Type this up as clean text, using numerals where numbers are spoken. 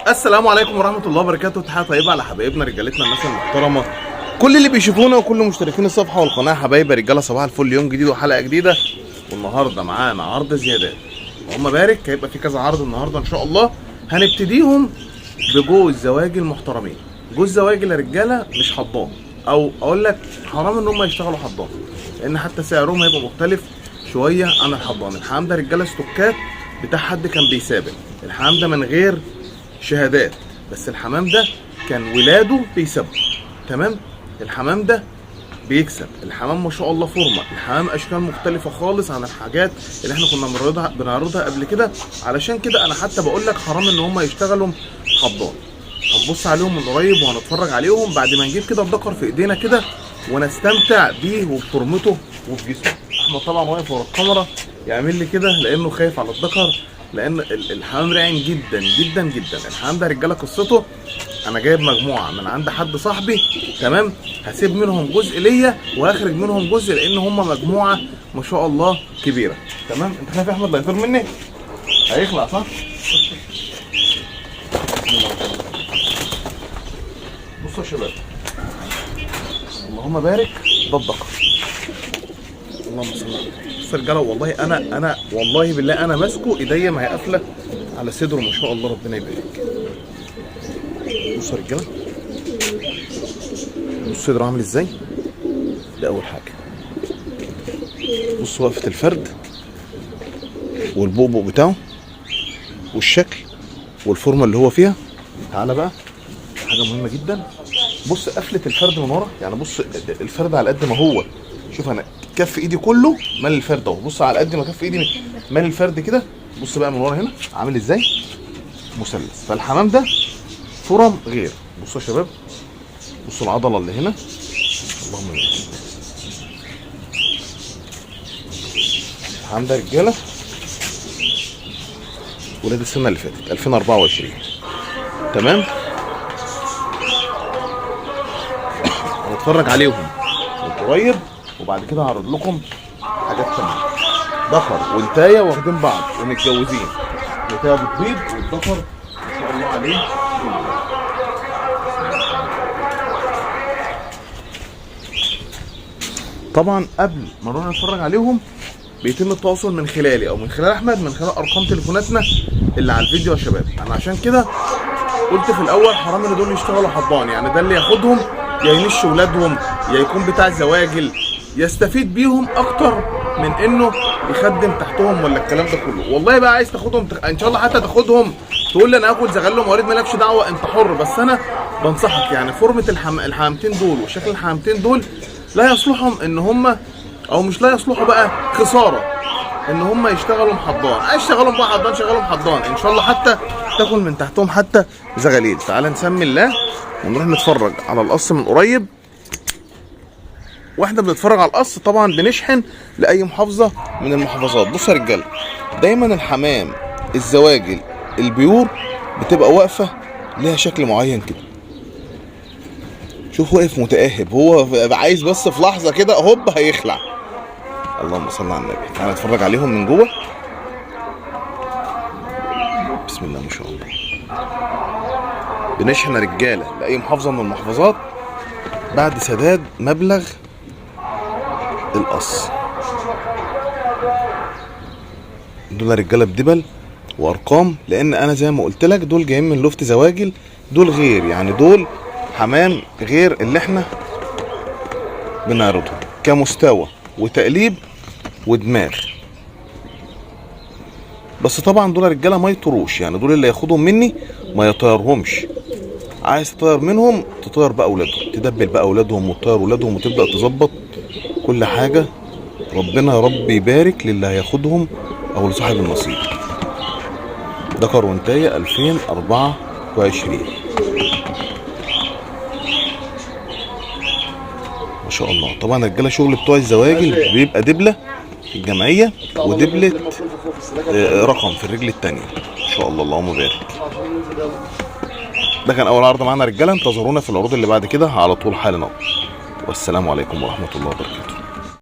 السلام عليكم ورحمه الله وبركاته. تحيه طيبه على حبايبنا رجالتنا الناس المحترمه، كل اللي بيشوفونا وكل مشتركين الصفحه والقناه. حبايبي رجاله صباح الفل، يوم جديد وحلقه جديده. والنهارده معانا عرض زيادات، اللهم بارك. هيبقى في كذا عرض النهارده ان شاء الله. هنبتديهم بجوز زواجي المحترمين. جوز زواجي لرجاله مش حضان، او اقول لك حرام ان هم يشتغلوا حضان، لان حتى سعرهم هيبقى مختلف شويه عن الحضان. الحمام ده رجاله استوكات بتاع حد كان بيسابق. الحمام ده من غير شهادات، بس الحمام ده كان ولاده بيسابقوا. تمام، الحمام ده بيكسب. الحمام ما شاء الله فورمه. الحمام اشكال مختلفه خالص عن الحاجات اللي احنا كنا بنعرضها قبل كده. علشان كده انا حتى بقول لك حرام ان هم يشتغلوا حضان. هنبص عليهم من قريب وهنتفرج عليهم بعد ما نجيب كده الدكر في ايدينا كده ونستمتع بيه وبفورمته وبجسمه. احمد طبعا واقف ورا الكاميرا يعمل لي كده لانه خايف على الدكر، لان الحمام راعي جدا جدا جدا. الحمام ده رجاله قصته، انا جايب مجموعه من عند حد صاحبي. تمام، هسيب منهم جزء ليا وهخرج منهم جزء، لان هم مجموعه ما شاء الله كبيره. تمام، انت خايف يا احمد لا يطير مني؟ هيخلع صح؟ بصوا يا شباب، اللهم بارك. ده الدكر، اللهم صل على النبي. بصوا يا رجاله، والله انا والله بالله انا ماسكه ايديا ما هي قافله على صدره ما شاء الله، ربنا يبارك. بصوا يا رجاله، بصوا صدره عامل ازاي. ده اول حاجه. بصوا وقفه الفرد والبؤبؤ بتاعه والشكل والفورمه اللي هو فيها. تعالى بقى حاجه مهمه جدا، بص قفله الفرد من ورا. يعني بص الفرد على قد ما هو، شوف انا كف ايدي كله مال الفرد اهو. بص على قد ما كف ايدي مال الفرد كده. بص بقى من ورا هنا عامل ازاي، مثلث. فالحمام ده فرم غير. بصوا يا شباب، بصوا العضله اللي هنا، اللهم بارك. الحمام ده رجاله ولاد السنه اللي فاتت 2024. تمام، هنتفرج عليهم من قريب وبعد كده هعرض لكم حاجات تانية. ذكر وانتايه واخدين بعض ومتجوزين. الانتايه بتبيض والذكر ما شاء الله عليه. طبعا قبل ما نروح نتفرج عليهم بيتم التواصل من خلالي او من خلال احمد، من خلال ارقام تليفوناتنا اللي على الفيديو يا شباب. انا عشان كده قلت في الاول حرام ان دول يشتغلوا حضان. يعني ده اللي ياخدهم يا ينش ولادهم يا يكون بتاع زواجل، يستفيد بيهم اكتر من انه يخدم تحتهم ولا الكلام ده كله. والله بقى عايز تاخدهم ان شاء الله حتى تاخدهم تقول لي انا هاخد زغلهم موارد، مالكش دعوه، انت حر. بس انا بنصحك، يعني فورمه الحمامتين دول وشكل الحمامتين دول لا يصلحهم ان هم، او مش لا يصلحوا بقى، خساره ان هم يشتغلوا حضان. عايز يشتغلوا بقى حضان شغلهم حضان ان شاء الله، حتى تاكل من تحتهم حتى زغاليل. تعال نسمي الله ونروح نتفرج على القص من قريب. واحنا بنتفرج على القص طبعا بنشحن لاي محافظه من المحافظات. بصوا يا رجاله، دايما الحمام الزواجل البيور بتبقى واقفه ليها شكل معين كده. شوف واقف متاهب، هو عايز بس في لحظه كده هوب هيخلع. اللهم صل على النبي. تعالى نتفرج عليهم من جوه. بسم الله ما شاء الله. بنشحن رجاله لاي محافظه من المحافظات بعد سداد مبلغ القص. دول رجاله بدبل وارقام، لان انا زي ما قلت لك دول جايين من لفت زواجل. دول غير، يعني دول حمام غير اللي احنا بنعرضه كمستوى وتقليب ودماغ. بس طبعا دول رجاله ما يطيروش، يعني دول اللي ياخدهم مني ما يطيرهمش. عايز تطير منهم تطير بقى اولادهم، تدبل بقى اولادهم وتطير اولادهم وتبدا تظبط كل حاجه. ربنا يا رب يبارك للي هياخدهم او لصاحب النصيب. ذكر وانتايه 2024 ما شاء الله. طبعا الرجاله شغل بتوع الزواجل بيبقى دبله الجمعيه ودبله رقم في الرجل الثانيه ان شاء الله، اللهم بارك. ده كان اول عرض معانا رجاله، انتظرونا في العروض اللي بعد كده على طول حالا. والسلام عليكم ورحمه الله وبركاته.